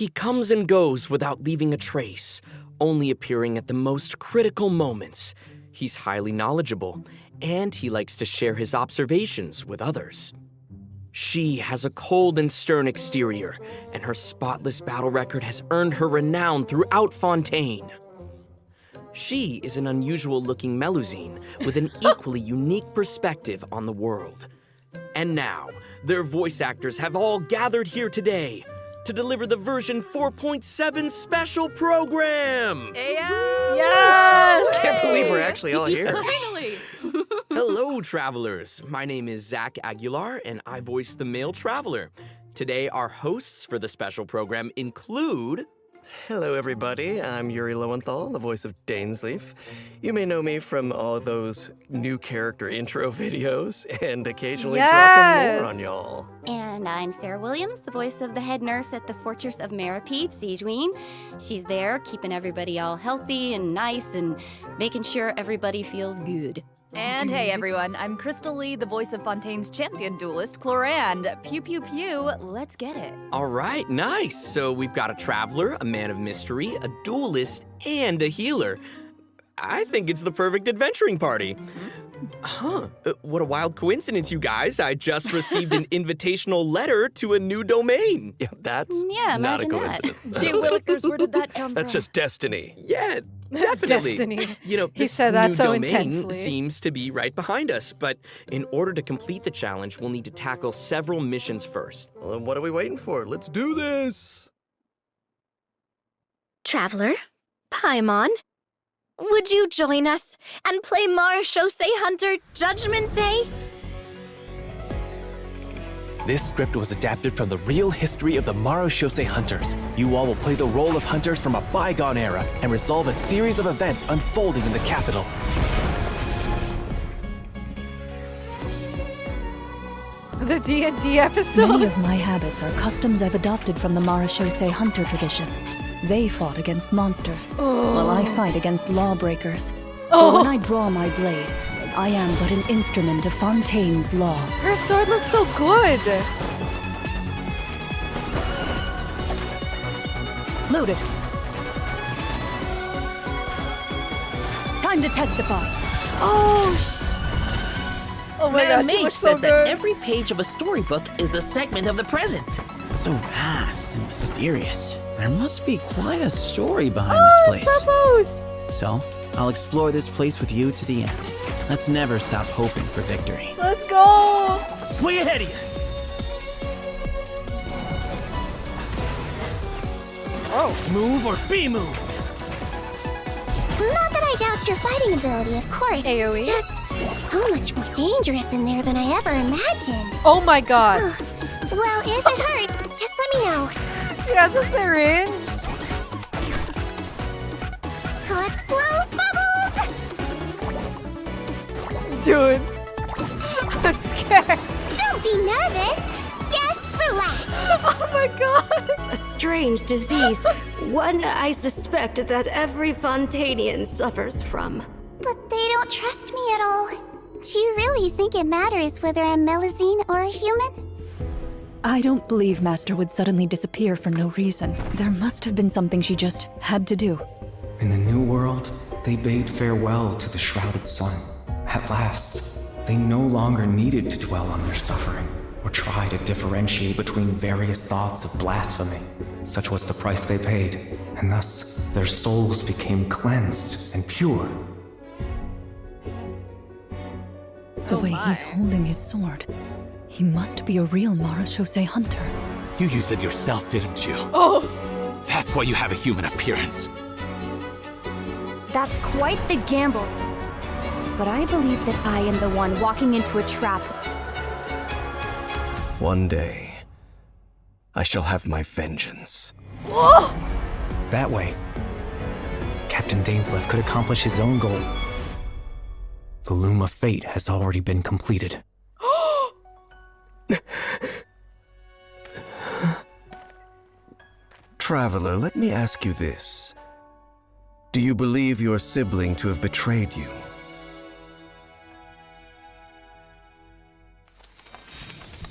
He comes and goes without leaving a trace, only appearing at the most critical moments. He's highly knowledgeable, and he likes to share his observations with others. She has a cold and stern exterior, and her spotless battle record has earned her renown throughout Fontaine. She is an unusual-looking Melusine with an equally unique perspective on the world. And now, their voice actors have all gathered here today to deliver the version 4.7 special program! Ayo! Yes! I can't believe we're actually all here. Finally! Hello, travelers. My name is Zach Aguilar, and I voice the male traveler. Today, our hosts for the special program include... Hello, everybody. I'm Yuri Lowenthal, the voice of Dainsleif. You may know me from all those new character intro videos and occasionally dropping more on y'all. And I'm Sarah Williams, the voice of the head nurse at the Fortress of Meripede, Sigewinne. She's there keeping everybody all healthy and nice and making sure everybody feels good. And hey everyone, I'm Crystal Lee, the voice of Fontaine's champion duelist, Clorinde. Pew pew pew, let's get it. All right, nice. So we've got a traveler, a man of mystery, a duelist, and a healer. I think it's the perfect adventuring party. What a wild coincidence, you guys. I just received an invitational letter to a new domain. Yeah, that's Yeah, not a imagine that. coincidence. Gee willikers, where did that come That's from? just destiny. Yeah, definitely. Destiny. You know, He this said that new so domain intensely. seems to be right behind us, but in order to complete the challenge, we'll need to tackle several missions first. Well, then what are we waiting for? Let's do this. Traveler, Paimon, would you join us and play Marechaussee Hunter Judgment Day? This script was adapted from the real history of the Marechaussee Hunters. You all will play the role of hunters from a bygone era and resolve a series of events unfolding in the capital. The D&D episode? Many of my habits are customs I've adopted from the Marechaussee Hunter tradition. They fought against monsters, while I fight against lawbreakers. For when I draw my blade, I am but an instrument of Fontaine's law. Her sword looks so good. Loaded. Time to testify. Oh my Madam god, she Mage looks so says that good. every page of a storybook is a segment of the present. So vast and mysterious. There must be quite a story behind this place. Sethos! So, I'll explore this place with you to the end. Let's never stop hoping for victory. Let's go! Way ahead of you! Move or be moved! Not that I doubt your fighting ability, of course. AoE? It's just so much more dangerous in there than I ever imagined. Oh my god. Well, if it hurts, just let me know. She has a syringe. Let's blow bubbles! Dude. I'm scared. Don't be nervous. Just relax. Oh my god. A strange disease, one I suspect that every Fontainian suffers from. But they don't trust me at all. Do you really think it matters whether I'm Melusine or a human? I don't believe Master would suddenly disappear for no reason. There must have been something she just had to do. In the New World, they bade farewell to the shrouded sun. At last, they no longer needed to dwell on their suffering, or try to differentiate between various thoughts of blasphemy. Such was the price they paid, and thus their souls became cleansed and pure. The way he's holding his sword, he must be a real Marechaussee Hunter. You used it yourself, didn't you? Oh! That's why you have a human appearance. That's quite the gamble. But I believe that I am the one walking into a trap. One day, I shall have my vengeance. Whoa! That way, Captain Dainsleif could accomplish his own goal. The loom of fate has already been completed. Traveler, let me ask you this. Do you believe your sibling to have betrayed you?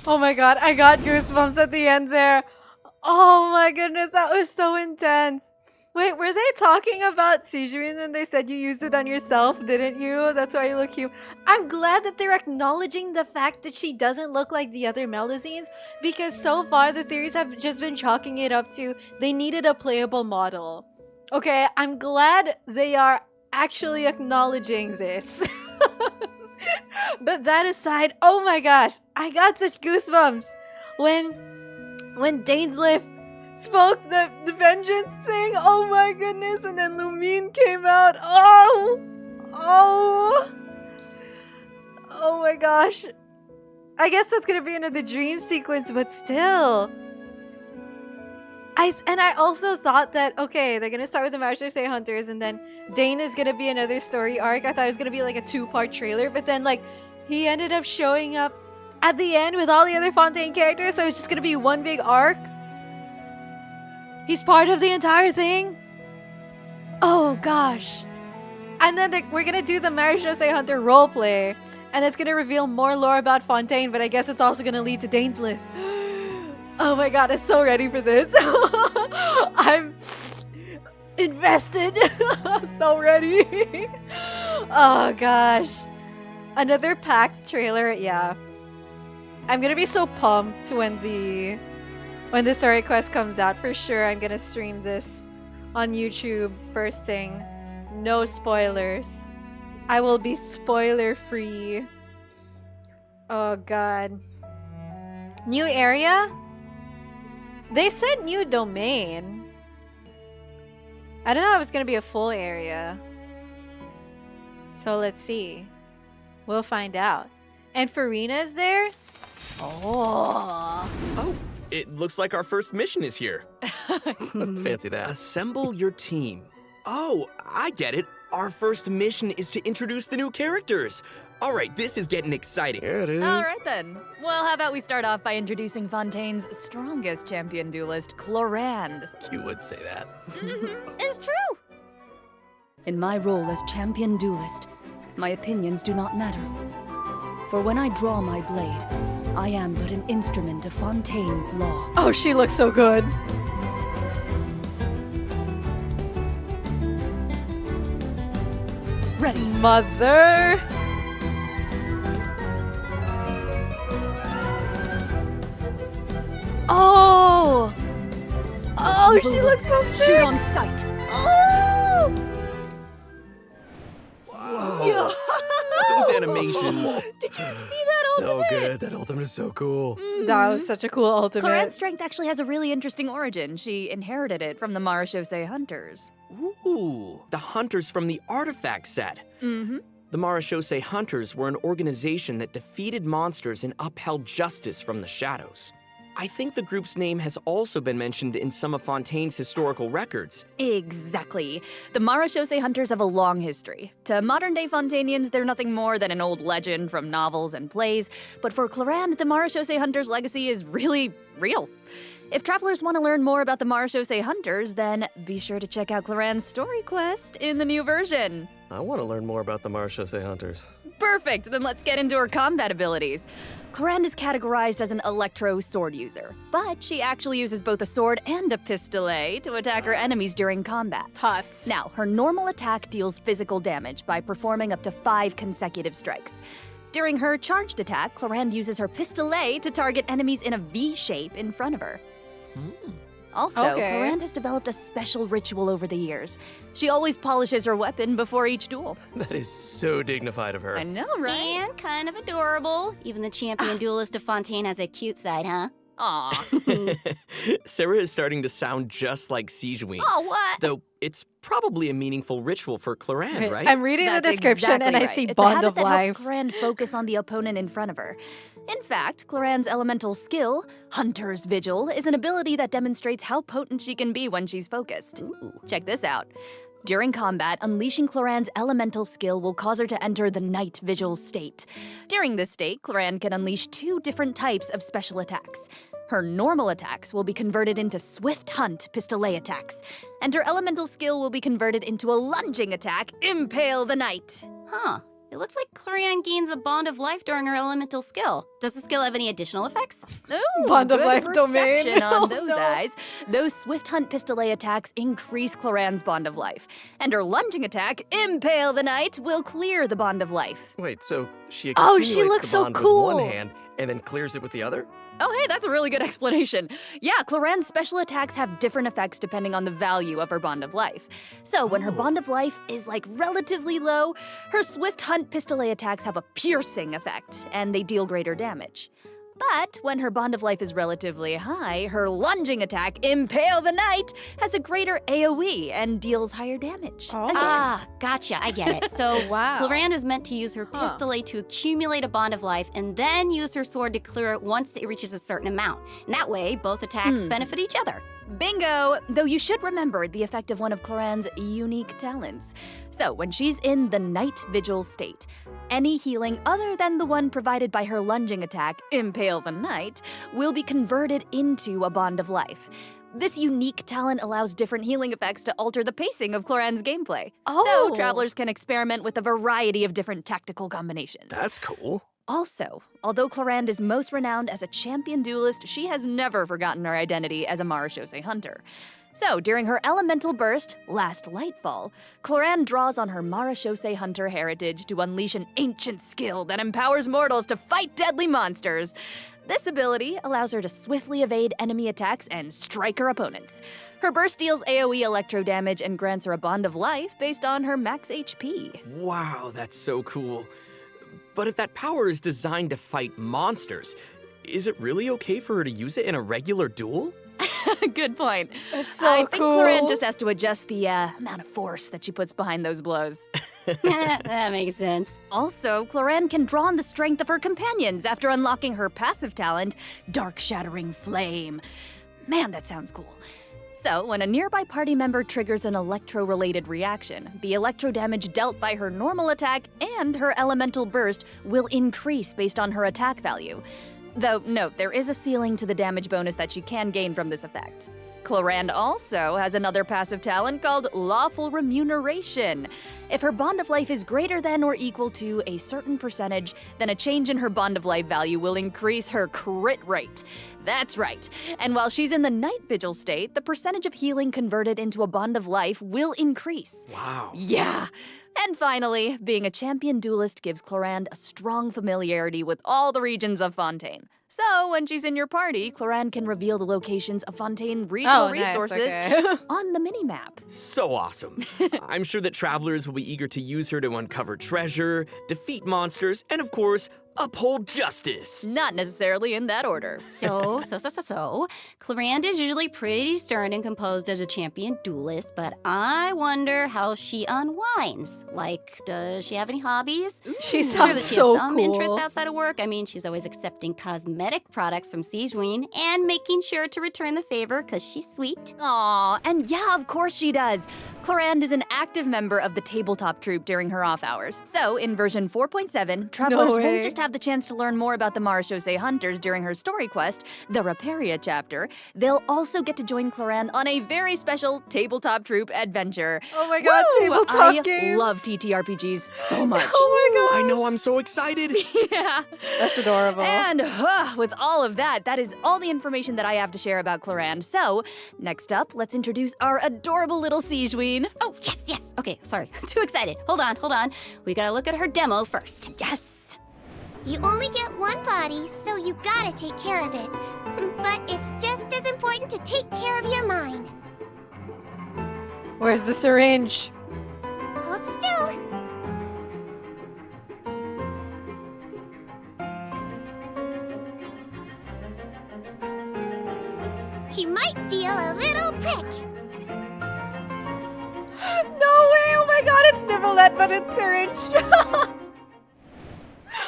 Oh my god, I got goosebumps at the end there. Oh my goodness, that was so intense. Wait, were they talking about Sigewinne and they said you used it on yourself, didn't you? That's why you look cute. I'm glad that they're acknowledging the fact that she doesn't look like the other Melusines, because so far the theories have just been chalking it up to they needed a playable model. Okay, I'm glad they are actually acknowledging this. But that aside, oh my gosh, I got such goosebumps when Dainsleif spoke the vengeance thing. Oh my goodness, and then Lumine came out. Oh my gosh. I guess that's gonna be another dream sequence, but still. I also thought that, okay, they're gonna start with the Mara Shosei Hunters, and then Dane is gonna be another story arc. I thought it was gonna be like a 2-part trailer, but then like he ended up showing up at the end with all the other Fontaine characters, so it's just gonna be one big arc. He's part of the entire thing. Oh gosh. And then we're gonna do the Mara Shosei Hunter roleplay, and it's gonna reveal more lore about Fontaine, but I guess it's also gonna lead to Dainsleif. Oh my god, I'm so ready for this. I'm invested. I'm so ready. Oh gosh. Another PAX trailer, yeah. I'm gonna be so pumped when the story quest comes out. For sure, I'm gonna stream this on YouTube first thing. No spoilers. I will be spoiler free. Oh god. New area? They said new domain. I don't know if it's gonna be a full area. So let's see. We'll find out. And Farina's there? Oh. Oh, it looks like our first mission is here. Fancy that. Assemble your team. Oh, I get it. Our first mission is to introduce the new characters. All right, this is getting exciting. Here it is. All right then. Well, how about we start off by introducing Fontaine's strongest champion duelist, Chlorinde. You would say that. It's true. In my role as champion duelist, my opinions do not matter. For when I draw my blade, I am but an instrument of Fontaine's law. Oh, she looks so good. Ready. Mother. Oh! Oh, she looks so sick! Shoot on sight. Oh! Whoa. Those animations. Did you see that So ultimate? good. That ultimate is so cool. That was such a cool ultimate. Clorinde's strength actually has a really interesting origin. She inherited it from the Mara Shosei Hunters. Ooh, the hunters from the artifact set. Mm-hmm. The Mara Shosei Hunters were an organization that defeated monsters and upheld justice from the shadows. I think the group's name has also been mentioned in some of Fontaine's historical records. Exactly. The Mara Shosei Hunters have a long history. To modern-day Fontainians, they're nothing more than an old legend from novels and plays, but for Clorinde, the Mara Shosei Hunters' legacy is really real. If travelers want to learn more about the Mara Shosei Hunters, then be sure to check out Clorinde's story quest in the new version. I want to learn more about the Mara Shosei Hunters. Perfect, then let's get into her combat abilities. Clorinde is categorized as an electro sword user, but she actually uses both a sword and a pistolet to attack her enemies during combat. Tots. Now, her normal attack deals physical damage by performing up to 5 consecutive strikes. During her charged attack, Clorinde uses her pistolet to target enemies in a V shape in front of her. Also, Clorinde has developed a special ritual over the years. She always polishes her weapon before each duel. That is so dignified of her. I know, right? And kind of adorable. Even the champion duelist of Fontaine has a cute side, huh? Aw. Sarah is starting to sound just like Sigewinne. Oh, what? Though it's probably a meaningful ritual for Clorinde, right? I'm reading the description and I see Bond of Life. It's a habit that helps Life. Clorinde focus on the opponent in front of her. In fact, Clorinde's elemental skill, Hunter's Vigil, is an ability that demonstrates how potent she can be when she's focused. Ooh. Check this out. During combat, unleashing Clorinde's elemental skill will cause her to enter the Night Vigil state. During this state, Clorinde can unleash 2 different types of special attacks. Her normal attacks will be converted into Swift Hunt pistolet attacks, and her elemental skill will be converted into a lunging attack, Impale the Night. Huh. It looks like Clorinde gains a bond of life during her elemental skill. Does the skill have any additional effects? Oh, Bond of good life domain. perception on Oh, those no. eyes. Those Swift Hunt Pistolet attacks increase Clorinde's bond of life. And her lunging attack, Impale the Knight, will clear the bond of life. Wait, so she Oh, accumulates she looks the so bond cool. with one hand and then clears it with the other? Oh, hey, that's a really good explanation. Yeah, Clorinde's special attacks have different effects depending on the value of her bond of life. So when her bond of life is like relatively low, her Swift Hunt Pistolet attacks have a piercing effect, and they deal greater damage. But when her bond of life is relatively high, her lunging attack, Impale the Knight, has a greater AoE and deals higher damage. Oh. Again. Ah, gotcha, I get it. So Wow. Clorinde is meant to use her Huh. pistolet to accumulate a bond of life and then use her sword to clear it once it reaches a certain amount. And that way, both attacks benefit each other. Bingo! Though you should remember the effect of one of Clorinde's unique talents. So, when she's in the Night Vigil state, any healing other than the one provided by her lunging attack, Impale the Knight, will be converted into a bond of life. This unique talent allows different healing effects to alter the pacing of Clorinde's gameplay. Oh. So, travelers can experiment with a variety of different tactical combinations. That's cool. Also, although Clorinde is most renowned as a champion duelist, she has never forgotten her identity as a Marechaussee hunter. So, during her elemental burst, Last Lightfall, Clorinde draws on her Marechaussee hunter heritage to unleash an ancient skill that empowers mortals to fight deadly monsters. This ability allows her to swiftly evade enemy attacks and strike her opponents. Her burst deals AoE electro damage and grants her a bond of life based on her max HP. Wow, that's so cool. But if that power is designed to fight monsters, is it really okay for her to use it in a regular duel? Good point. That's so I think cool. Clorinde just has to adjust the amount of force that she puts behind those blows. That makes sense. Also, Clorinde can draw on the strength of her companions after unlocking her passive talent, Dark Shattering Flame. Man, that sounds cool. So, when a nearby party member triggers an electro-related reaction, the electro damage dealt by her normal attack and her elemental burst will increase based on her attack value. Though, note, there is a ceiling to the damage bonus that she can gain from this effect. Clorinde also has another passive talent called Lawful Remuneration. If her bond of life is greater than or equal to a certain percentage, then a change in her bond of life value will increase her crit rate. That's right. And while she's in the Night Vigil state, the percentage of healing converted into a bond of life will increase. Wow. Yeah. And finally, being a champion duelist gives Clorinde a strong familiarity with all the regions of Fontaine. So, when she's in your party, Clorinde can reveal the locations of Fontaine regional resources okay. on the minimap. So awesome. I'm sure that travelers will be eager to use her to uncover treasure, defeat monsters, and of course, uphold justice. Not necessarily in that order. So, Clorinde is usually pretty stern and composed as a champion duelist, but I wonder how she unwinds. Like, does she have any hobbies? She I'm sure sounds that she so has some cool. interest outside of work. I mean, she's always accepting cosmetic products from Sigewinne and making sure to return the favor because she's sweet. Aw, and yeah, of course she does. Clorinde is an active member of the tabletop troupe during her off hours. So, in version 4.7, travelers way. won't just have the chance to learn more about the Marechaussee hunters during her story quest, the Raparia chapter. They'll also get to join Clorinde on a very special tabletop troupe adventure. Oh my god, Woo! tabletop I games. love TTRPGs so much. Oh my god. I know, I'm so excited. Yeah. That's adorable. And with all of that, that is all the information that I have to share about Clorinde. So, next up, let's introduce our adorable little Sigewinne. Oh, yes. Okay, sorry. Too excited. Hold on. We gotta look at her demo first. Yes. You only get one body, so you gotta take care of it. But it's just as important to take care of your mind. Where's the syringe? Hold still. You might feel a little prick. No way! Oh my god, it's Nivelette, but it's syringed.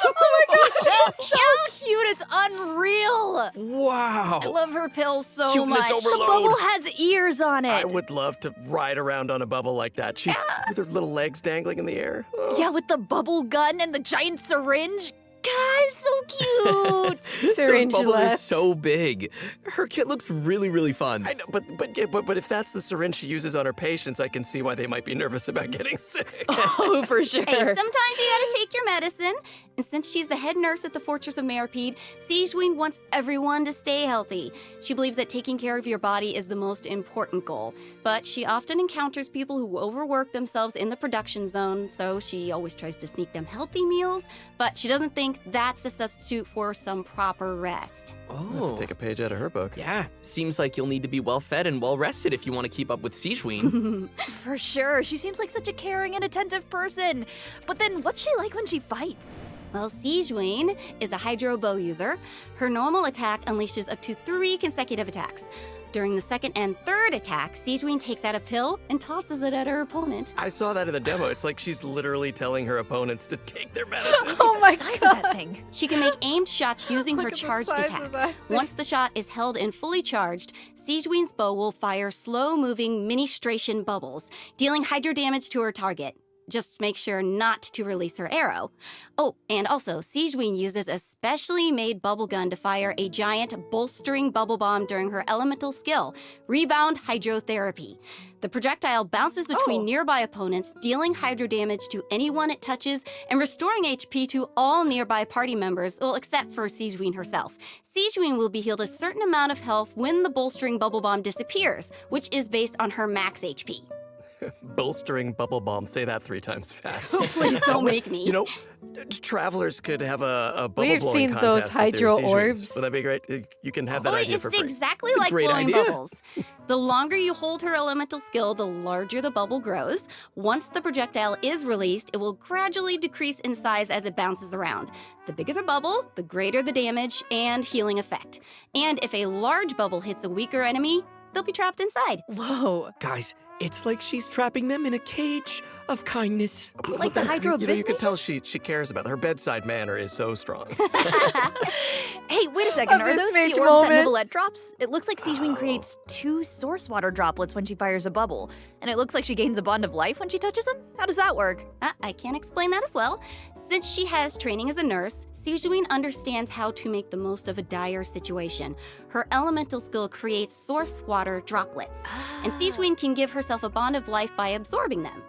Oh my gosh, She's so cute, it's unreal. Wow. I love her pills so Cuteness much. overload. The bubble has ears on it. I would love to ride around on a bubble like that. She's with her little legs dangling in the air. Oh. Yeah, with the bubble gun and the giant syringe. Guys, so cute. Syringe Those bubbles are left. so big. Her kit looks really, really fun. I know, but if that's the syringe she uses on her patients, I can see why they might be nervous about getting sick. Oh, for sure. Hey, sometimes you gotta take your medicine. And since she's the head nurse at the Fortress of Meripede, Sigewinne wants everyone to stay healthy. She believes that taking care of your body is the most important goal. But she often encounters people who overwork themselves in the production zone, so she always tries to sneak them healthy meals, but she doesn't think that's a substitute for some proper rest. Oh. Take a page out of her book. Yeah, seems like you'll need to be well fed and well rested if you want to keep up with Sigewinne. For sure. She seems like such a caring and attentive person. But then what's she like when she fights? Well, Sigewinne is a hydro bow user. Her normal attack unleashes up to 3 consecutive attacks. During the second and third attack, Sigewinne takes out a pill and tosses it at her opponent. I saw that in the demo. It's like she's literally telling her opponents to take their medicine. Oh my Size god. of that thing. She can make aimed shots using her Look at the charged size attack. of that thing. Once the shot is held and fully charged, Sigewinne's bow will fire slow-moving ministration bubbles, dealing hydro damage to her target. Just make sure not to release her arrow. Oh, and also, Sigewinne uses a specially made bubble gun to fire a giant bolstering bubble bomb during her elemental skill, Rebound Hydrotherapy. The projectile bounces between nearby opponents, dealing hydro damage to anyone it touches and restoring HP to all nearby party members, well, except for Sigewinne herself. Sigewinne will be healed a certain amount of health when the bolstering bubble bomb disappears, which is based on her max HP. Bolstering bubble bomb. Say that 3 times fast. Please don't make me. You know, travelers could have a bubble We've blowing seen those contest with their hydro Sigewinnes. orbs. Would that be great? You can have that idea for free. It's exactly It's a like great blowing idea. bubbles. The longer you hold her elemental skill, the larger the bubble grows. Once the projectile is released, it will gradually decrease in size as it bounces around. The bigger the bubble, the greater the damage and healing effect. And if a large bubble hits a weaker enemy, they'll be trapped inside. Whoa. Guys, it's like she's trapping them in a cage of kindness. Like the hydro You know, you can business? tell she cares about her bedside manner is so strong. Hey, wait a second. A Are those mismatch the orbs that moment. Niblette drops? It looks like Sigewinne creates 2 source water droplets when she fires a bubble. And it looks like she gains a bond of life when she touches them? How does that work? I can explain that as well. Since she has training as a nurse, Sigewinne understands how to make the most of a dire situation. Her elemental skill creates source water droplets, and Sigewinne can give herself a bond of life by absorbing them.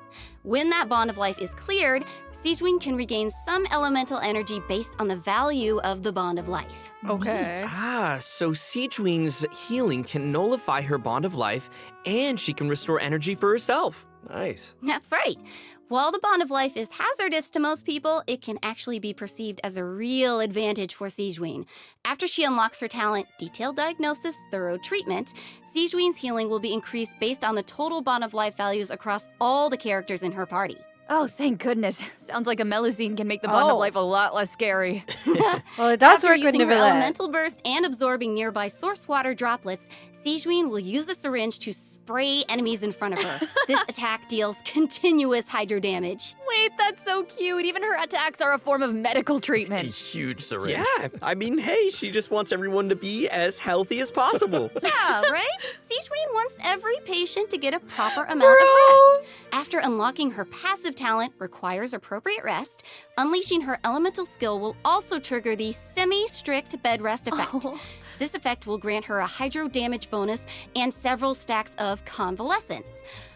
When that bond of life is cleared, Sigewinne can regain some elemental energy based on the value of the bond of life. Okay. Ah, so Sigewinne's healing can nullify her bond of life, and she can restore energy for herself. Nice. That's right. While the bond of life is hazardous to most people, it can actually be perceived as a real advantage for Sigewinne. After she unlocks her talent, Detailed Diagnosis, Thorough Treatment, Sigewinne's healing will be increased based on the total bond of life values across all the characters in her party. Oh, thank goodness. Sounds like a Melusine can make the bond of life a lot less scary. Well, it does After work with using her Niblette. elemental burst and absorbing nearby source water droplets, Sigewinne will use the syringe to spray enemies in front of her. This attack deals continuous hydro damage. Wait, that's so cute. Even her attacks are a form of medical A treatment. huge syringe. Yeah, I mean, hey, she just wants everyone to be as healthy as possible. Yeah, right? Sigewinne wants every patient to get a proper amount of rest. After unlocking her passive talent requires appropriate rest, unleashing her elemental skill will also trigger the semi-strict bed rest effect. This effect will grant her a hydro damage bonus and several stacks of convalescence.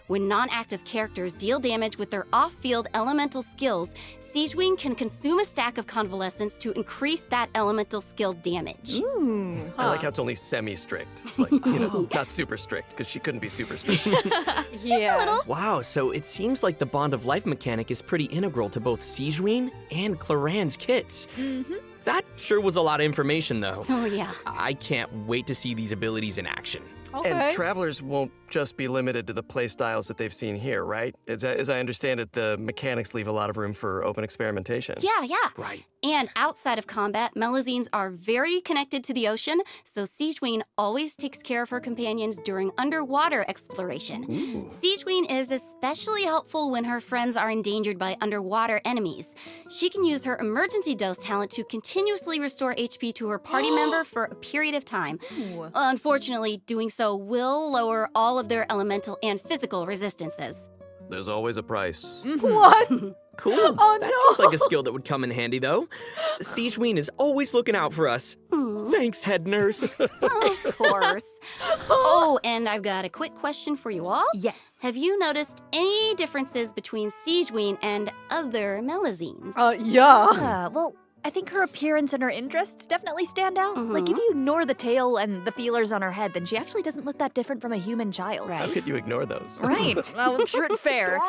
When non-active characters deal damage with their off-field elemental skills, Sigewinne can consume a stack of convalescence to increase that elemental skill damage. Ooh. I like how it's only semi-strict. It's like, you know, not super strict, because she couldn't be super strict. Yeah. A little. Wow, so it seems like the bond of life mechanic is pretty integral to both Sigewinne and Clorinde's kits. That sure was a lot of information, though. Oh, yeah. I can't wait to see these abilities in action. Okay. And travelers won't just be limited to the play styles that they've seen here, right? As I understand it, the mechanics leave a lot of room for open experimentation. Yeah. Right. And outside of combat, Melusines are very connected to the ocean, so Sigewinne always takes care of her companions during underwater exploration. Sigewinne is especially helpful when her friends are endangered by underwater enemies. She can use her emergency dose talent to continuously restore HP to her party member for a period of time. Ooh. Unfortunately, doing so will lower all of their elemental and physical resistances. There's always a price. What? Cool. Oh, that no. seems like a skill that would come in handy, though. Sigewinne is always looking out for us. Thanks, head nurse. Of course. Oh, and I've got a quick question for you all. Yes. Have you noticed any differences between Sigewinne and other Melazines? Yeah. Well, I think her appearance and her interests definitely stand out. Like, if you ignore the tail and the feelers on her head, then she actually doesn't look that different from a human child. Right. How could you ignore those? Right. Well, true and fair.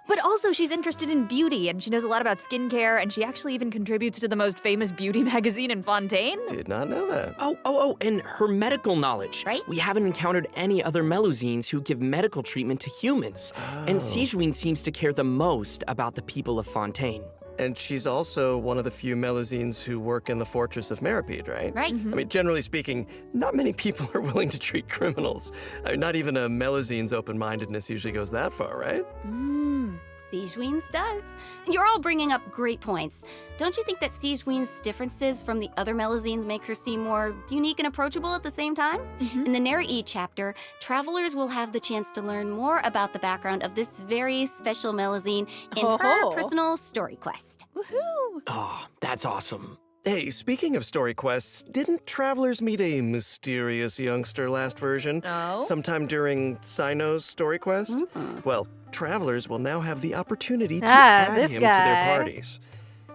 But also, she's interested in beauty, and she knows a lot about skincare, and she actually even contributes to the most famous beauty magazine in Fontaine. Did not know that. Oh, and her medical knowledge. Right. We haven't encountered any other Melusines who give medical treatment to humans. And Sigewinne seems to care the most about the people of Fontaine. And she's also one of the few Melusines who work in the Fortress of Meripede, right? Right. I mean, generally speaking, not many people are willing to treat criminals. I mean, not even a Melusine's open-mindedness usually goes that far, right? Sigewinne's does. You're all bringing up great points. Don't you think that Sigewinne's differences from the other Melazines make her seem more unique and approachable at the same time? In the Neri chapter, travelers will have the chance to learn more about the background of this very special Melazine in her personal story quest. Woohoo! Oh, that's awesome. Hey, speaking of story quests, didn't travelers meet a mysterious youngster last version? Oh? Sometime during Sino's story quest? Well, travelers will now have the opportunity to Ah, add this him guy. to their parties.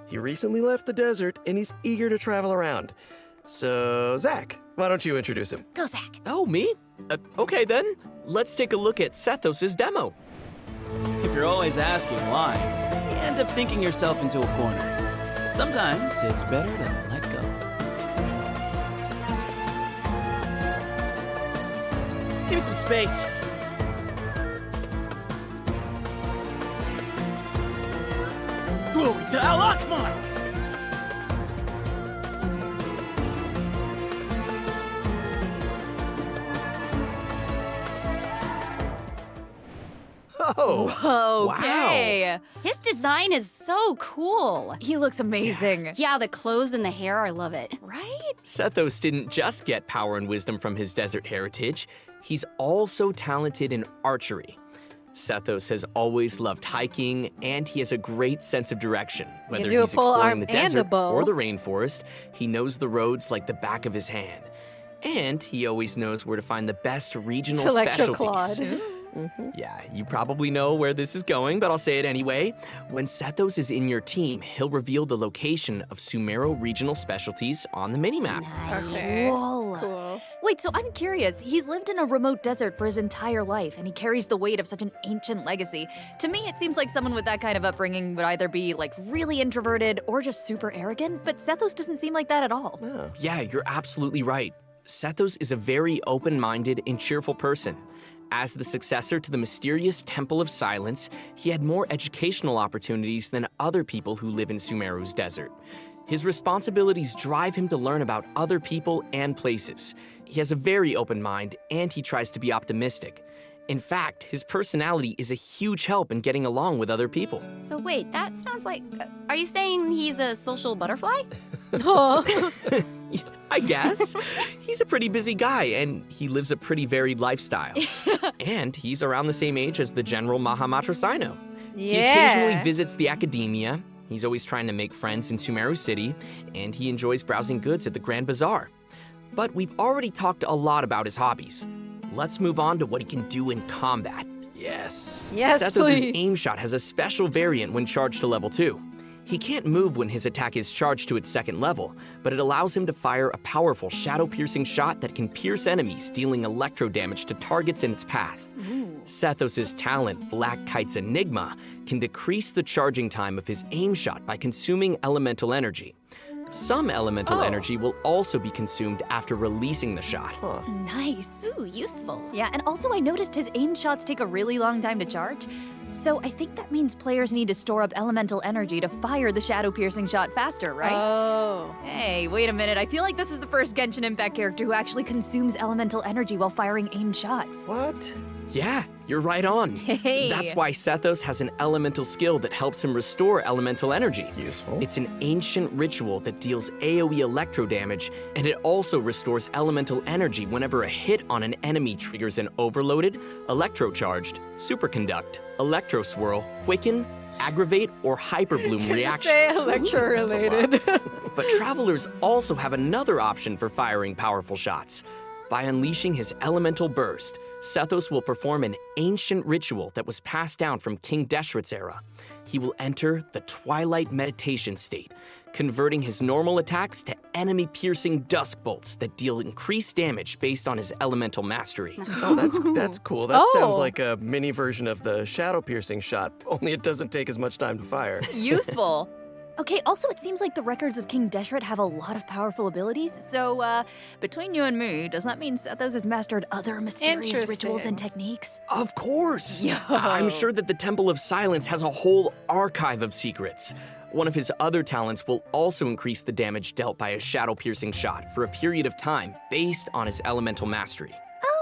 He recently left the desert and he's eager to travel around. So, Zach, why don't you introduce him? Go, Zach. Oh, me? Okay then. Let's take a look at Sethos' demo. If you're always asking why, you end up thinking yourself into a corner. Sometimes it's better to let go. Give me some space. Glory to Al-Akmar! Oh, Okay. His design is so cool. He looks amazing. Yeah, the clothes and the hair, I love it. Right? Sethos didn't just get power and wisdom from his desert heritage, he's also talented in archery. Sethos has always loved hiking, and he has a great sense of direction. Whether do a he's pole exploring arm the and a desert bow. or the rainforest, he knows the roads like the back of his hand. And he always knows where to find the best regional Selectro specialties. Yeah, you probably know where this is going, but I'll say it anyway. When Sethos is in your team, he'll reveal the location of Sumero regional specialties on the minimap. Okay. Cool. Cool. Wait, so I'm curious. He's lived in a remote desert for his entire life, and he carries the weight of such an ancient legacy. To me, it seems like someone with that kind of upbringing would either be, like, really introverted or just super arrogant, but Sethos doesn't seem like that at all. Yeah, you're absolutely right. Sethos is a very open-minded and cheerful person. As the successor to the mysterious Temple of Silence, he had more educational opportunities than other people who live in Sumeru's desert. His responsibilities drive him to learn about other people and places. He has a very open mind, and he tries to be optimistic. In fact, his personality is a huge help in getting along with other people. So wait, that sounds like... are you saying he's a social butterfly? I guess. He's a pretty busy guy, and he lives a pretty varied lifestyle. And he's around the same age as the General Mahamatra Sino. He occasionally visits the academia. He's always trying to make friends in Sumeru City, and he enjoys browsing goods at the Grand Bazaar. But we've already talked a lot about his hobbies. Let's move on to what he can do in combat. Yes. Yes, Sethos' please. aim shot has a special variant when charged to level 2. He can't move when his attack is charged to its second level, but it allows him to fire a powerful shadow-piercing shot that can pierce enemies, dealing electro damage to targets in its path. Sethos' talent, Black Kite's Enigma, can decrease the charging time of his aim shot by consuming elemental energy. Some elemental energy will also be consumed after releasing the shot. Nice. Ooh, useful. Yeah, and also I noticed his aim shots take a really long time to charge. So I think that means players need to store up elemental energy to fire the shadow-piercing shot faster, right? Oh. Hey, wait a minute. I feel like this is the first Genshin Impact character who actually consumes elemental energy while firing aimed shots. What? Yeah, you're right on. Hey. That's why Sethos has an elemental skill that helps him restore elemental energy. Useful. It's an ancient ritual that deals AoE electro damage, and it also restores elemental energy whenever a hit on an enemy triggers an overloaded, electrocharged, superconduct, electro swirl, quicken, aggravate or hyperbloom reaction. Say lecture related. But travelers also have another option for firing powerful shots. By unleashing his elemental burst, Sethos will perform an ancient ritual that was passed down from King Deshret's era. He will enter the Twilight Meditation state, converting his normal attacks to enemy-piercing dusk bolts that deal increased damage based on his elemental mastery. Oh, that's cool. That sounds like a mini version of the shadow-piercing shot, only it doesn't take as much time to fire. Useful. Okay, also it seems like the records of King Deshret have a lot of powerful abilities, so between you and me, does that mean Sethos has mastered other mysterious rituals and techniques? Of course! Yo. I'm sure that the Temple of Silence has a whole archive of secrets. One of his other talents will also increase the damage dealt by a shadow-piercing shot for a period of time based on his elemental mastery.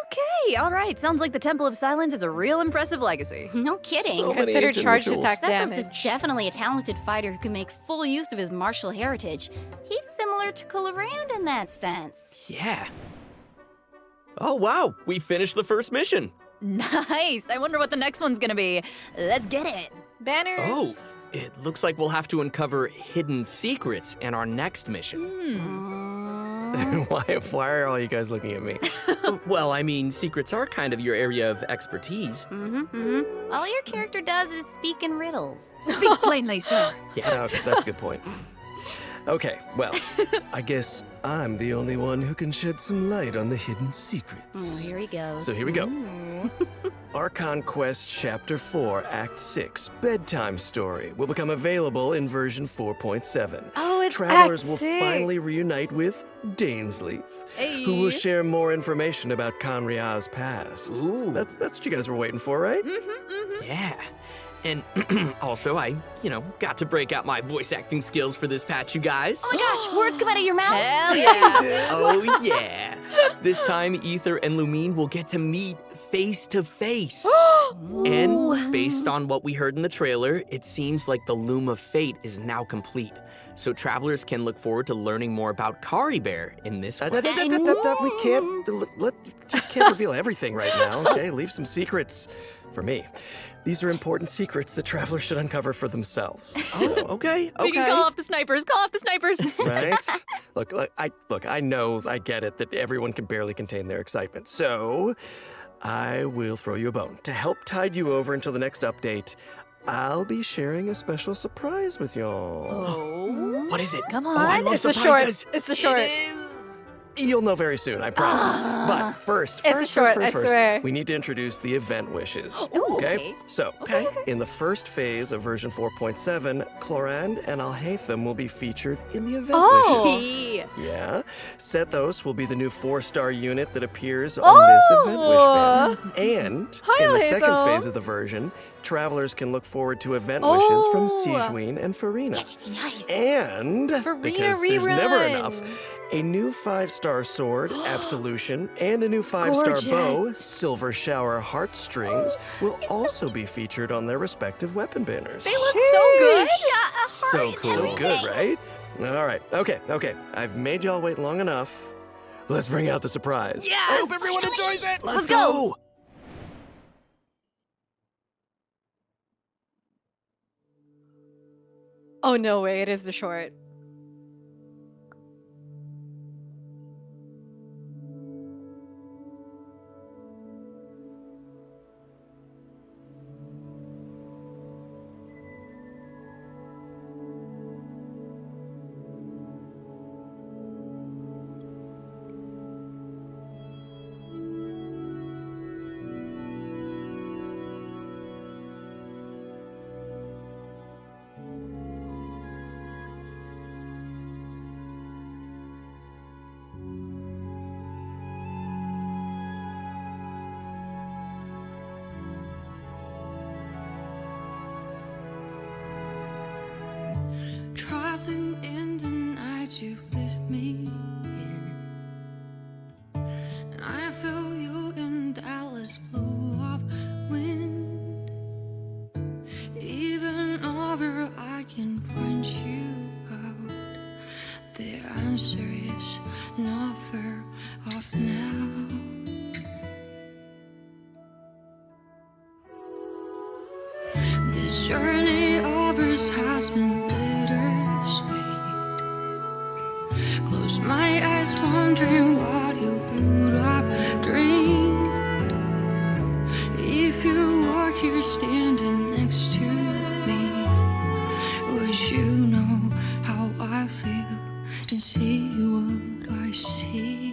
Okay, all right. Sounds like the Temple of Silence is a real impressive legacy. No kidding. So many Consider ancient charged rituals. attack Sethos damage. is definitely a talented fighter who can make full use of his martial heritage. He's similar to Clorinde in that sense. Yeah. Oh wow, we finished the first mission. Nice. I wonder what the next one's gonna be. Let's get it. Banners. Oh, it looks like we'll have to uncover hidden secrets in our next mission. Why are all you guys looking at me? Well, I mean, secrets are kind of your area of expertise. All your character does is speak in riddles. Speak plainly, sir. Yeah. Okay, that's a good point. Okay, well, I guess I'm the only one who can shed some light on the hidden secrets. Oh, here he goes. So here we go. Archon Quest Chapter 4, Act 6, Bedtime Story will become available in version 4.7. Oh, it's Travelers Act will 6. finally reunite with Dainsleif, who will share more information about Conria's past. Ooh. That's what you guys were waiting for, right? Yeah. And also, I got to break out my voice acting skills for this patch, you guys. Oh my gosh, words come out of your mouth? Hell yeah. Oh, yeah. This time, Aether and Lumine will get to meet face to face. And based on what we heard in the trailer, it seems like the Loom of Fate is now complete. So travelers can look forward to learning more about Kari Bear in this quest. We just can't reveal everything right now, okay? Leave some secrets for me. These are important secrets that travelers should uncover for themselves. Oh, okay. We can call off the snipers. Call off the snipers. Right? I know, I get it that everyone can barely contain their excitement. So, I will throw you a bone. To help tide you over until the next update, I'll be sharing a special surprise with y'all. Oh. What is it? Come on. Oh, I love It's a surprises. short. It's a short. It is. You'll know very soon, I promise. But first, It's a short, I swear. we need to introduce the event wishes. Ooh, Okay? okay. So, in the first phase of version 4.7, Clorinde and Alhaitham will be featured in the event wishes. Hey. Yeah. Sethos will be the new 4-star unit that appears on this event wish banner. And Hi, in the second Alhaitham. phase of the version, travelers can look forward to event wishes from Sigewinne and Farina. And Farina because there's never rerun. enough, a new 5-star sword, Absolution, and a new 5-star bow, Gorgeous. Silver Shower Heartstrings, will also be featured on their respective weapon banners. They look so good. So cool. So good, right? All right. Okay. I've made y'all wait long enough. Let's bring out the surprise. Yes! I hope everyone enjoys it. Let's go. Oh, no way. It is the short. journey of us has been bittersweet. Close my eyes, wondering what you would have dreamed if you were here standing next to me. Would you know how I feel and see what I see?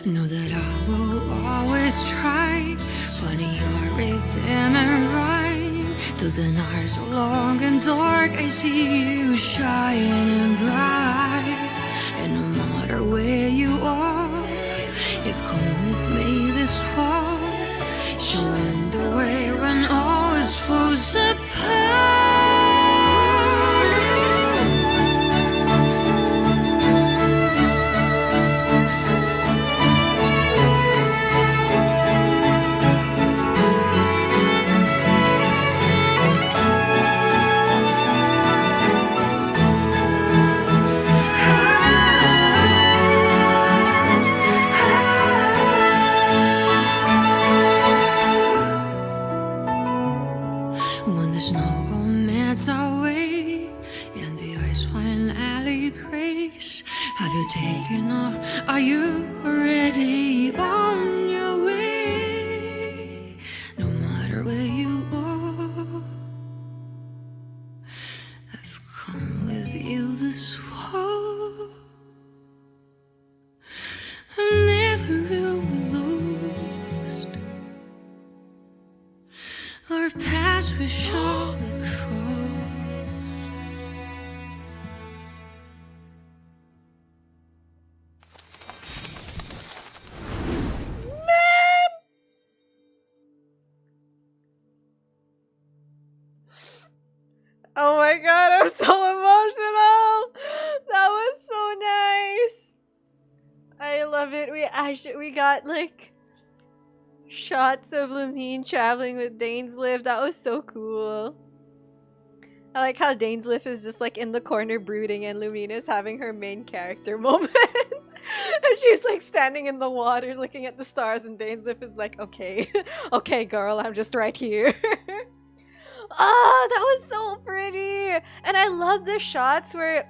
Know that I will always try, finding your rhythm and rhyme. Though the nights are long and dark, I see you shining bright. And no matter where you are, you've come with me this far, showing the way when all is falls apart. When the snow all melts away and the ice finally breaks, have you taken off? Are you already on your way? No matter where you are, I've come with you this far. I'm never really lost. Our paths we shall cross. Oh my god, I'm so emotional. That was so nice. I love it. We got like shots of Lumine traveling with Dainsleif. That was so cool. I like how Dainsleif is just like in the corner brooding and Lumine is having her main character moment. And she's like standing in the water looking at the stars and Dainsleif is like, okay, okay girl, I'm just right here. Oh, that was so pretty. And I love the shots where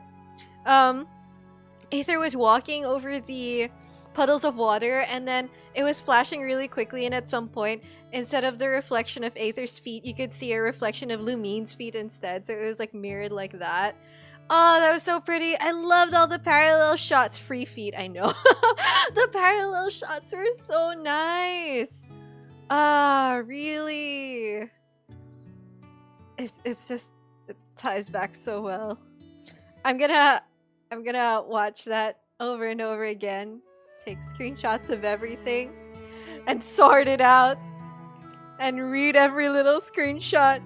Aether was walking over the puddles of water and then it was flashing really quickly, and at some point, instead of the reflection of Aether's feet, you could see a reflection of Lumine's feet instead, so it was like mirrored like that. Oh, that was so pretty. I loved all the parallel shots. Free feet, I know. The parallel shots were so nice. Ah, really. It's just, it ties back so well. I'm gonna watch that over and over again. Take screenshots of everything and sort it out and read every little screenshot,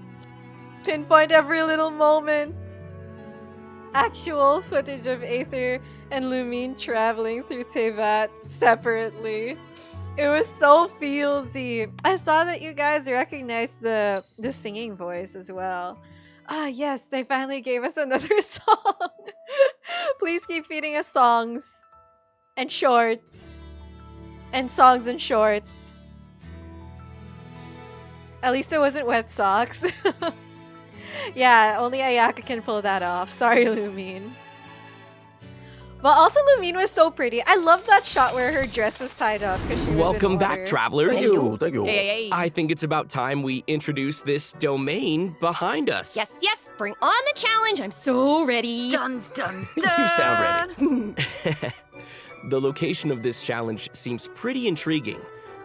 pinpoint every little moment. Actual footage of Aether and Lumine traveling through Teyvat separately. It was so feelsy. I saw that you guys recognized the singing voice as well. Ah, yes, they finally gave us another song. Please keep feeding us songs. And shorts. And songs and shorts. At least it wasn't wet socks. Yeah, only Ayaka can pull that off. Sorry, Lumine. But also Lumine was so pretty. I love that shot where her dress was tied up because she was Welcome in back, water. travelers. Thank you, thank you. Hey. I think it's about time we introduce this domain behind us. Yes, yes, bring on the challenge. I'm so ready. Dun dun You dun. sound ready. The location of this challenge seems pretty intriguing.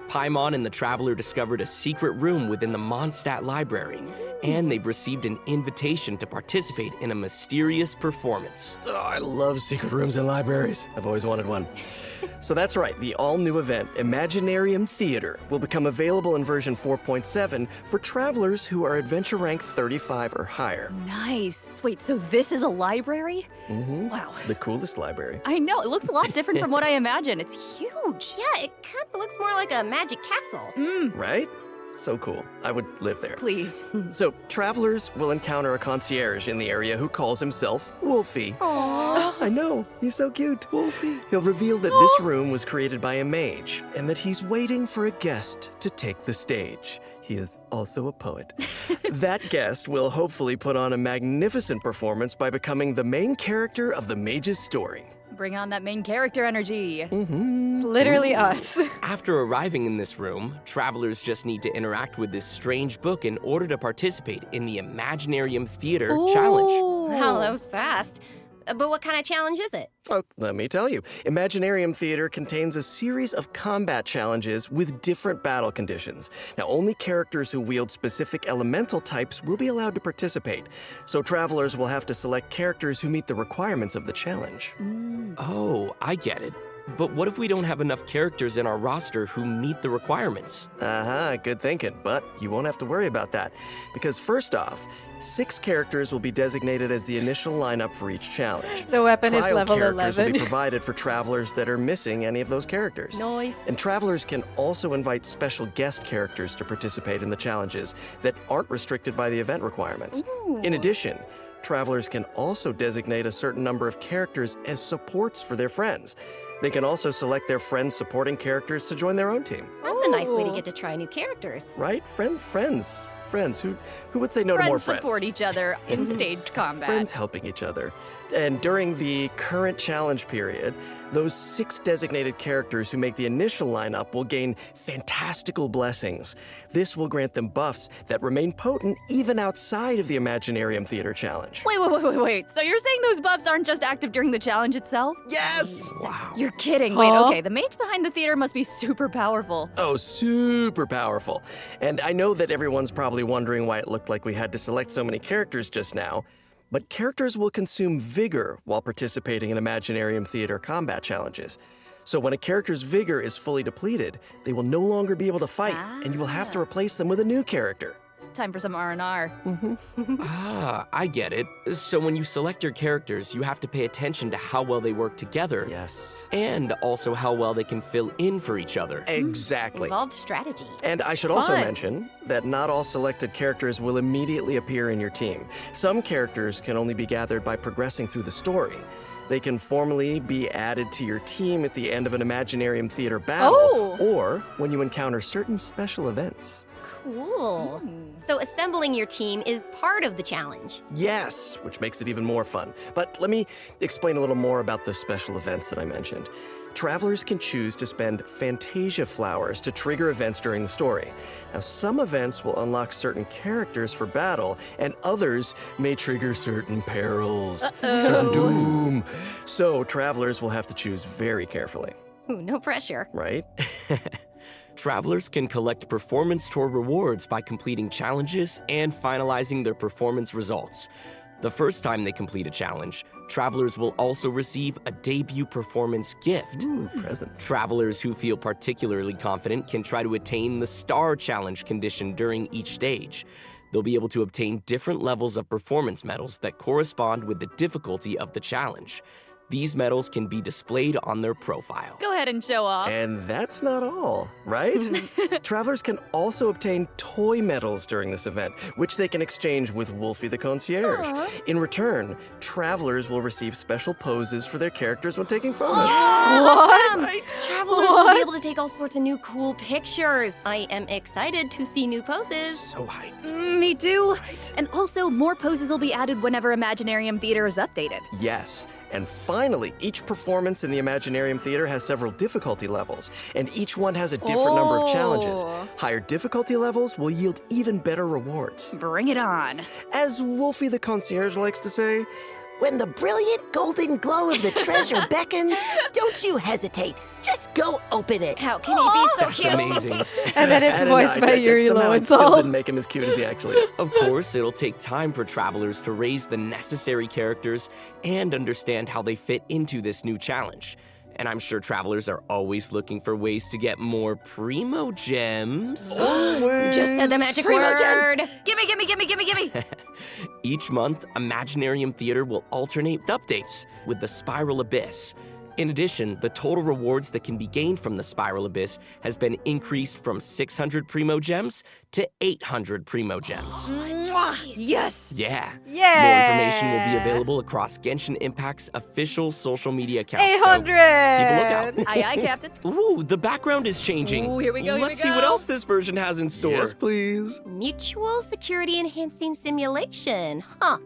Paimon and the Traveler discovered a secret room within the Mondstadt Library, and they've received an invitation to participate in a mysterious performance. Oh, I love secret rooms in libraries. I've always wanted one. So that's right, the all-new event, Imaginarium Theater, will become available in version 4.7 for travelers who are adventure rank 35 or higher. Nice. Wait, so this is a library? Mm-hmm. Wow. The coolest library. I know, it looks a lot different from what I imagined. It's huge. Yeah, it kind of looks more like a magic castle. Right? So cool. I would live there. Please. So, travelers will encounter a concierge in the area who calls himself Wolfie. Aww. I know. He's so cute. Wolfie. He'll reveal that this room was created by a mage and that he's waiting for a guest to take the stage. He is also a poet. That guest will hopefully put on a magnificent performance by becoming the main character of the mage's story. Bring on that main character energy. It's literally us. After arriving in this room, travelers just need to interact with this strange book in order to participate in the Imaginarium Theater challenge. Wow, that was fast. But what kind of challenge is it? Oh, let me tell you. Imaginarium Theater contains a series of combat challenges with different battle conditions. Now, only characters who wield specific elemental types will be allowed to participate, so travelers will have to select characters who meet the requirements of the challenge. Oh, I get it. But what if we don't have enough characters in our roster who meet the requirements? Good thinking, but you won't have to worry about that. Because first off, 6 characters will be designated as the initial lineup for each challenge. The weapon is Trial level characters 11. will be provided for travelers that are missing any of those characters. Nice. And travelers can also invite special guest characters to participate in the challenges that aren't restricted by the event requirements. In addition, travelers can also designate a certain number of characters as supports for their friends. They can also select their friends' supporting characters to join their own team. That's a nice way to get to try new characters. Right? Friends. Who would say no to more friends? Support each other in staged combat. Friends helping each other. And during the current challenge period, those 6 designated characters who make the initial lineup will gain fantastical blessings. This will grant them buffs that remain potent even outside of the Imaginarium Theater challenge. Wait. So you're saying those buffs aren't just active during the challenge itself? Yes! Wow. You're kidding. Wait, okay, the mage behind the theater must be super powerful. Oh, super powerful. And I know that everyone's probably wondering why it looked like we had to select so many characters just now, but characters will consume vigor while participating in Imaginarium Theater combat challenges. So when a character's vigor is fully depleted, they will no longer be able to fight, and you will have to replace them with a new character. It's time for some R&R. I get it. So when you select your characters, you have to pay attention to how well they work together. Yes. And also how well they can fill in for each other. Exactly. Involved strategy. And I should also mention that not all selected characters will immediately appear in your team. Some characters can only be gathered by progressing through the story. They can formally be added to your team at the end of an Imaginarium Theater battle, or when you encounter certain special events. Cool. So assembling your team is part of the challenge. Yes, which makes it even more fun. But let me explain a little more about the special events that I mentioned. Travelers can choose to spend Fantasia flowers to trigger events during the story. Now, some events will unlock certain characters for battle, and others may trigger certain perils, certain doom. So travelers will have to choose very carefully. Ooh, no pressure. Right? Travelers can collect performance tour rewards by completing challenges and finalizing their performance results. The first time they complete a challenge, travelers will also receive a debut performance gift. Ooh, presents. Travelers who feel particularly confident can try to attain the Star Challenge condition during each stage. They'll be able to obtain different levels of performance medals that correspond with the difficulty of the challenge. These medals can be displayed on their profile. Go ahead and show off. And that's not all, right? Travelers can also obtain toy medals during this event, which they can exchange with Wolfie the Concierge. In return, travelers will receive special poses for their characters when taking photos. What? Right? Travelers will be able to take all sorts of new cool pictures. I am excited to see new poses. So hyped. Me too. And also, more poses will be added whenever Imaginarium Theater is updated. Yes. And finally, each performance in the Imaginarium Theater has several difficulty levels, and each one has a different number of challenges. Higher difficulty levels will yield even better rewards. Bring it on. As Wolfie the Concierge likes to say, when the brilliant golden glow of the treasure beckons, don't you hesitate. Just go open it. How can he be so That's cute? amazing. And then it's voiced by Yuri somehow it still Lowenthal. didn't make him as cute as he actually is. Of course, it'll take time for travelers to raise the necessary characters and understand how they fit into this new challenge. And I'm sure travelers are always looking for ways to get more primo gems. Just said the magic word. Gimme. Each month, Imaginarium Theater will alternate with updates with the Spiral Abyss. In addition, the total rewards that can be gained from the Spiral Abyss has been increased from 600 Primo Gems to 800 Primo Gems. Yes! Yeah. Yay! More information will be available across Genshin Impact's official social media accounts. 800! So keep a lookout. Aye, aye, Captain. Ooh, the background is changing. Ooh, here we go, Let's see what else this version has in store. Yes, please. Mutual security enhancing simulation. Huh.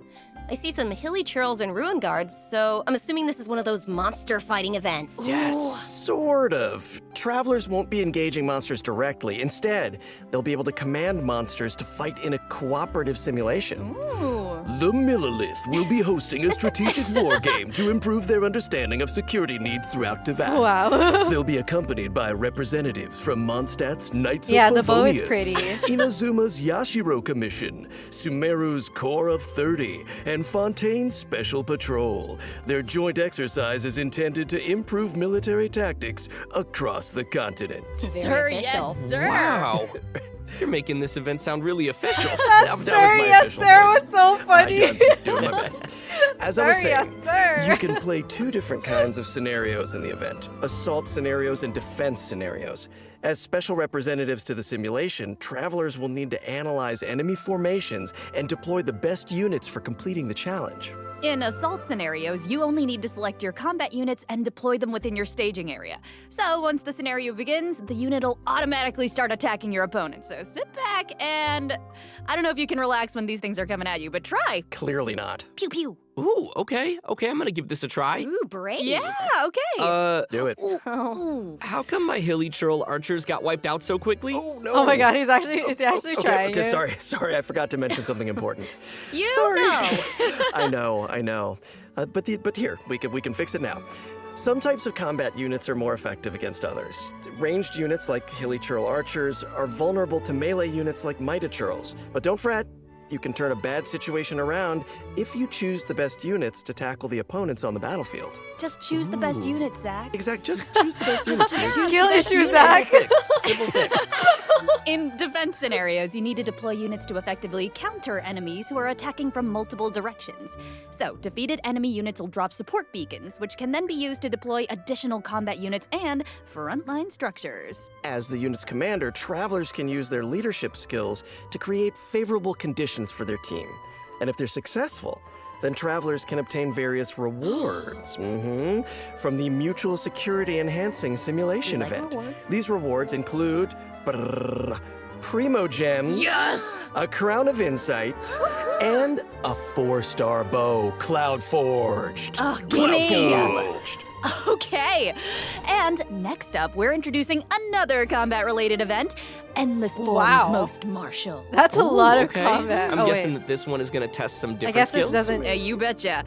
I see some hilly churls and ruin guards, so I'm assuming this is one of those monster fighting events. Yes, sort of. Travelers won't be engaging monsters directly. Instead, they'll be able to command monsters to fight in a cooperative simulation. Ooh. The Millilith will be hosting a strategic war game to improve their understanding of security needs throughout Teyvat. Wow. They'll be accompanied by representatives from Mondstadt's Knights Yeah, of the bow is Favonius, pretty. Inazuma's Yashiro Commission, Sumeru's Corps of 30, and Fontaine's Special Patrol. Their joint exercise is intended to improve military tactics across the continent. Sir, yes, sir. Wow. You're making this event sound really official. That was sir, my yes, official sir voice. was so funny. I'm just doing my best. As I was Sir, saying, yes, sir. you can play 2 different kinds of scenarios in the event: assault scenarios and defense scenarios. As special representatives to the simulation, travelers will need to analyze enemy formations and deploy the best units for completing the challenge. In assault scenarios, you only need to select your combat units and deploy them within your staging area. So once the scenario begins, the unit will automatically start attacking your opponent. So sit back and I don't know if you can relax when these things are coming at you, but try. Clearly not. Pew pew. Ooh, okay, I'm gonna give this a try. Ooh, brave. Yeah, okay. Do it. How come my hilly churl archers got wiped out so quickly? Oh, no. Oh my god, is he actually Okay, trying okay, it? sorry, I forgot to mention something important. You Sorry. know. I know. But here, we can fix it now. Some types of combat units are more effective against others. Ranged units like hilly churl archers are vulnerable to melee units like Mighty churls. But don't fret, you can turn a bad situation around if you choose the best units to tackle the opponents on the battlefield. Just choose the best unit, Zach. Exact, just choose the best units. Skill issue, Zach. Simple fix. In defense scenarios, you need to deploy units to effectively counter enemies who are attacking from multiple directions. So, defeated enemy units will drop support beacons, which can then be used to deploy additional combat units and frontline structures. As the unit's commander, travelers can use their leadership skills to create favorable conditions for their team. And if they're successful, then travelers can obtain various rewards from the Mutual Security Enhancing Simulation event. These rewards include Primo Gems, a Crown of Insight, and a 4-star bow, Cloud Forged. Oh, Cloud gimme! Forged. Okay. And next up, we're introducing another combat-related event, Endless Storm's Wow. Most Martial. That's a lot of Okay. combat. I'm Oh, guessing wait. that this one is gonna test some different I guess this skills. doesn't Yeah, you betcha.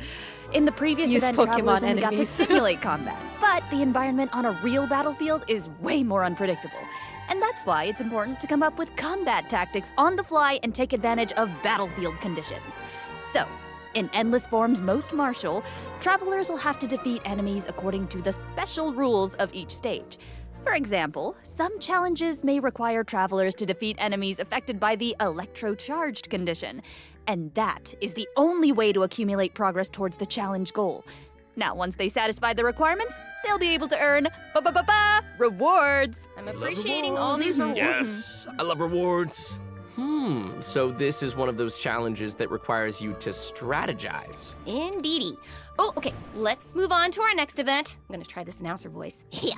In the previous use event, Pokemon travelers only got to enemies. simulate combat, but the environment on a real battlefield is way more unpredictable. And that's why it's important to come up with combat tactics on the fly and take advantage of battlefield conditions. So, in Endless Storm's Most Martial, travelers will have to defeat enemies according to the special rules of each stage. For example, some challenges may require travelers to defeat enemies affected by the electrocharged condition, and that is the only way to accumulate progress towards the challenge goal. Now, once they satisfy the requirements, they'll be able to earn rewards. I'm appreciating all these rewards. Yes, I love rewards. So this is one of those challenges that requires you to strategize. Indeedy. Oh, okay. Let's move on to our next event. I'm gonna try this announcer voice. Yeah.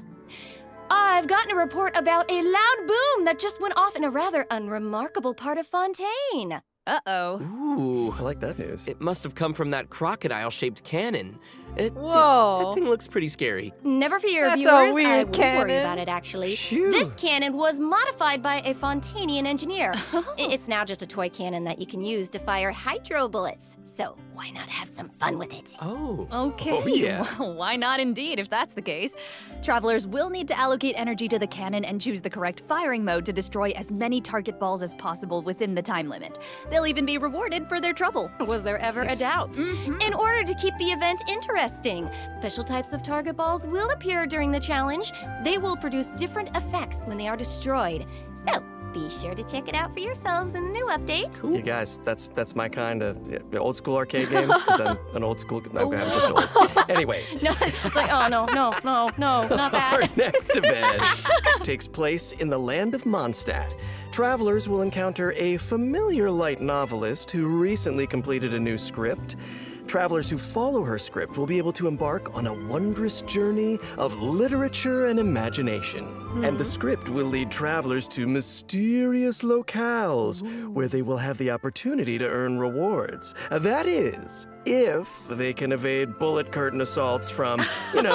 I've gotten a report about a loud boom that just went off in a rather unremarkable part of Fontaine. Uh-oh. Ooh, I like that news. it must have come from that crocodile-shaped cannon. Whoa. That thing looks pretty scary. Never fear, That's a viewers. weird I won't cannon. worry about it, actually. Phew. This cannon was modified by a Fontainian engineer. It's now just a toy cannon that you can use to fire hydro bullets. So why not have some fun with it? Oh. Okay, Oh, yeah. well, why not indeed if that's the case? Travelers will need to allocate energy to the cannon and choose the correct firing mode to destroy as many target balls as possible within the time limit. They'll even be rewarded for their trouble. Was there ever a doubt? In order to keep the event interesting, special types of target balls will appear during the challenge. They will produce different effects when they are destroyed. So, Be sure to check it out for yourselves in the new update. You guys, that's my kind of old school arcade games, because I'm an old school. Okay, I'm just old. Anyway. No, it's like, oh, no, not that. Our next event takes place in the land of Mondstadt. Travelers will encounter a familiar light novelist who recently completed a new script. Travelers who follow her script will be able to embark on a wondrous journey of literature and imagination. And the script will lead travelers to mysterious locales where they will have the opportunity to earn rewards. That is, if they can evade bullet curtain assaults from,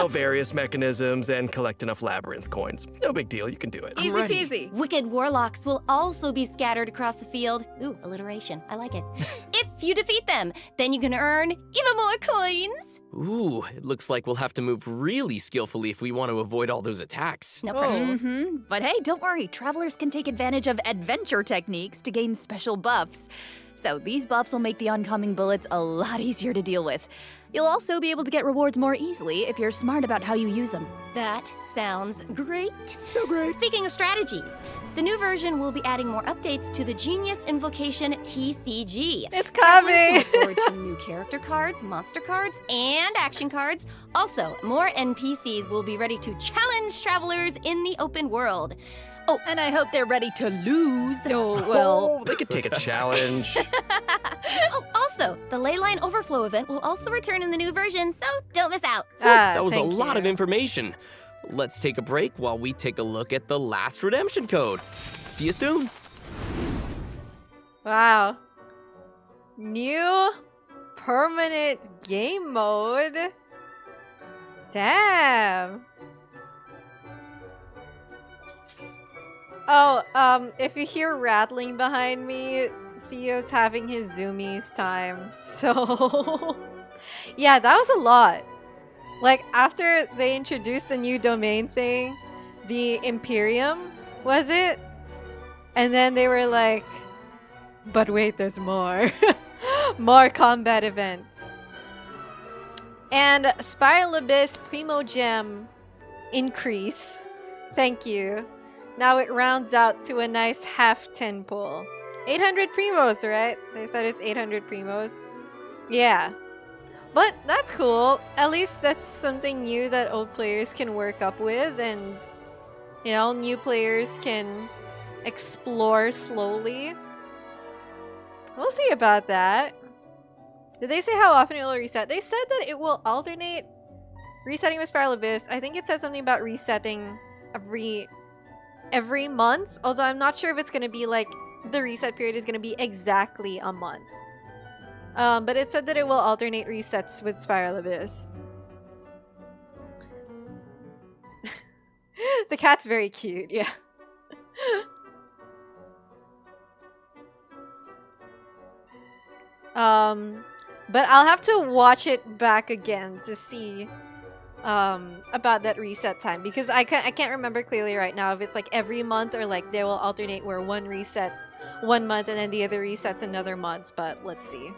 various mechanisms and collect enough labyrinth coins. No big deal, you can do it. Easy peasy. Wicked warlocks will also be scattered across the field. Ooh, alliteration. I like it. If you defeat them, then you can earn even more coins. Ooh, it looks like we'll have to move really skillfully if we want to avoid all those attacks. No pressure. But hey, don't worry. Travelers can take advantage of adventure techniques to gain special buffs. So these buffs will make the oncoming bullets a lot easier to deal with. You'll also be able to get rewards more easily if you're smart about how you use them. That sounds great. So great. Speaking of strategies, the new version will be adding more updates to the Genius Invocation TCG. It's coming! Look forward to new character cards, monster cards, and action cards. Also, more NPCs will be ready to challenge travelers in the open world. Oh, and I hope they're ready to lose. Oh, well. Oh, they could take a challenge. Oh, also, the Leyline Overflow event will also return in the new version, so don't miss out. That was a lot of information. Let's take a break while we take a look at the last redemption code. See you soon. Wow. New permanent game mode. Damn. Oh, if you hear rattling behind me, Theo's having his zoomies time. So, yeah, that was a lot. Like, after they introduced the new domain thing, the Imperium, was it? And then they were like, but wait, there's more. More combat events. And Spiral Abyss Primo Gem increase. Thank you. Now it rounds out to a nice half 10 pull. 800 primos, right? They said it's 800 primos. Yeah. But that's cool. At least that's something new that old players can work up with, and new players can explore slowly. We'll see about that. Did they say how often it will reset? They said that it will alternate resetting with Spiral Abyss. I think it said something about resetting every month, although I'm not sure if it's going to be like the reset period is going to be exactly a month. But it said that it will alternate resets with Spiral Abyss. The cat's very cute, yeah. But I'll have to watch it back again to see about that reset time, because I can't remember clearly right now if it's like every month or like they will alternate where one resets 1 month and then the other resets another month, but let's see.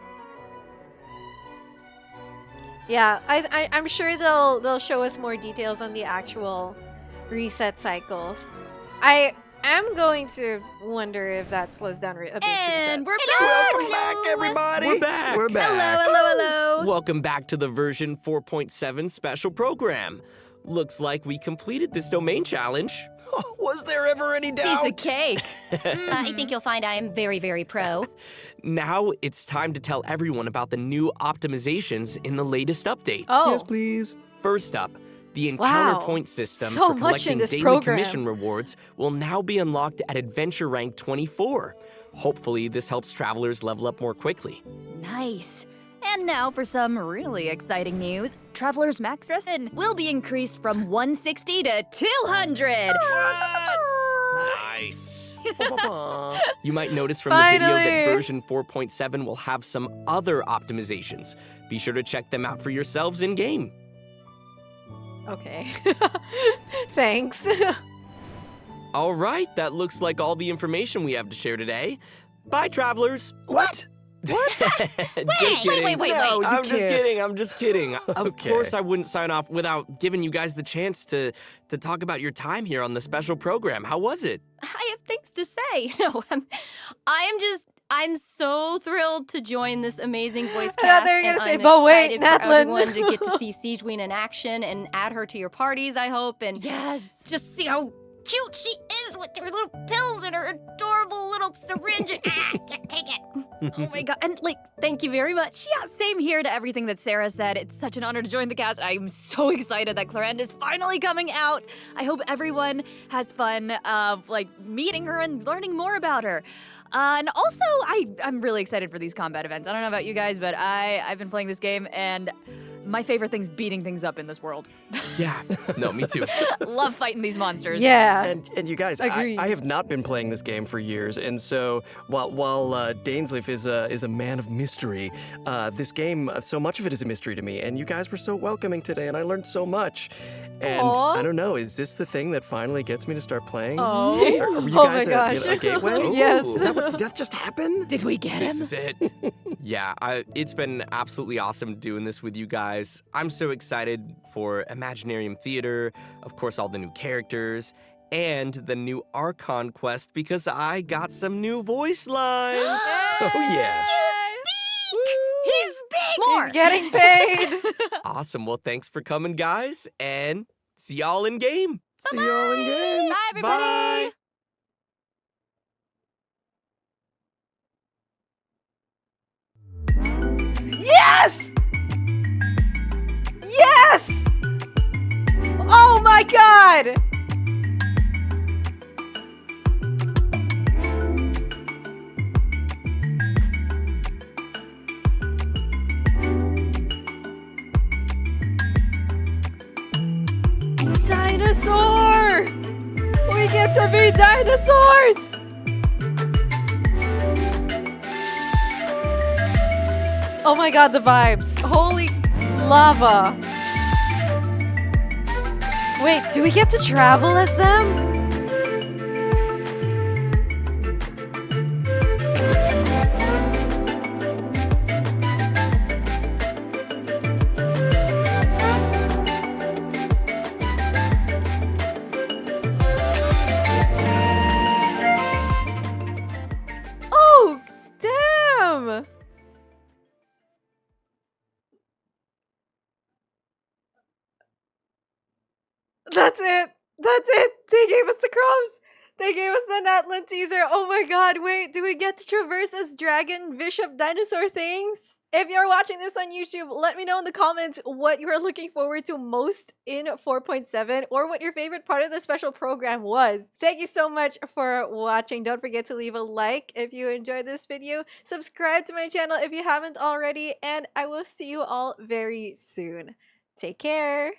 Yeah, I'm sure they'll show us more details on the actual reset cycles. I am going to wonder if that slows down Abyss resets. And we're Welcome back, everybody. We're back. We're back. Hello. Welcome back to the version 4.7 special program. Looks like we completed this domain challenge. Was there ever any doubt? Piece of cake. I think you'll find I am very, very pro. Now it's time to tell everyone about the new optimizations in the latest update. Oh. Yes, please. First up, the encounter Wow. point system So for much in collecting this daily program. commission rewards will now be unlocked at adventure rank 24. Hopefully this helps travelers level up more quickly. Nice. And now for some really exciting news. Traveler's max resin will be increased from 160 to 200. Nice. You might notice from the video that Finally. version 4.7 will have some other optimizations. Be sure to check them out for yourselves in-game. Okay. Thanks. All right, that looks like all the information we have to share today. Bye, travelers. What? What? Just kidding. wait. No, you I'm just can't. kidding. I'm just kidding. Of Okay. course, I wouldn't sign off without giving you guys the chance to talk about your time here on the special program. How was it? I have things to say. No, I'm so thrilled to join this amazing voice cast. I thought they were gonna say, but wait, excited for Natlan. everyone to get to see Sigewinne in action and add her to your parties, I hope, and just see how cute she is with her little pills and her adorable little syringe. And, can't take it. Oh my god. And like, thank you very much. Yeah, same here to everything that Sarah said. It's such an honor to join the cast. I'm so excited that Clorinde is finally coming out. I hope everyone has fun like meeting her and learning more about her. And also, I'm really excited for these combat events. I don't know about you guys, but I've been playing this game, and my favorite thing's beating things up in this world. Yeah, no, me too. Love fighting these monsters. Yeah. And you guys, I have not been playing this game for years, and so while Dainsleif is a man of mystery, this game, so much of it is a mystery to me, and you guys were so welcoming today, and I learned so much. And Aww. I don't know, is this the thing that finally gets me to start playing? Oh. Were you Oh guys my gosh. a gateway? Yes. Did that just happen? Did we get him? This is it. Yeah, it's been absolutely awesome doing this with you guys. I'm so excited for Imaginarium Theater, of course, all the new characters, and the new Archon quest because I got some new voice lines. Oh, yeah. He speaks! More. He's getting paid. Awesome. Well, thanks for coming, guys, and see y'all in game. See y'all in game. Bye, everybody. Bye. Yes! Yes! Oh my god! Dinosaur! We get to be dinosaurs! Oh my god, the vibes. Holy lava. Wait, do we get to travel as them? Oh, damn! That's it. That's it. They gave us the crumbs. They gave us the Natlan teaser. Oh my god, wait. Do we get to traverse as dragon, bishop, dinosaur things? If you're watching this on YouTube, let me know in the comments what you are looking forward to most in 4.7 or what your favorite part of the special program was. Thank you so much for watching. Don't forget to leave a like if you enjoyed this video. Subscribe to my channel if you haven't already, and I will see you all very soon. Take care.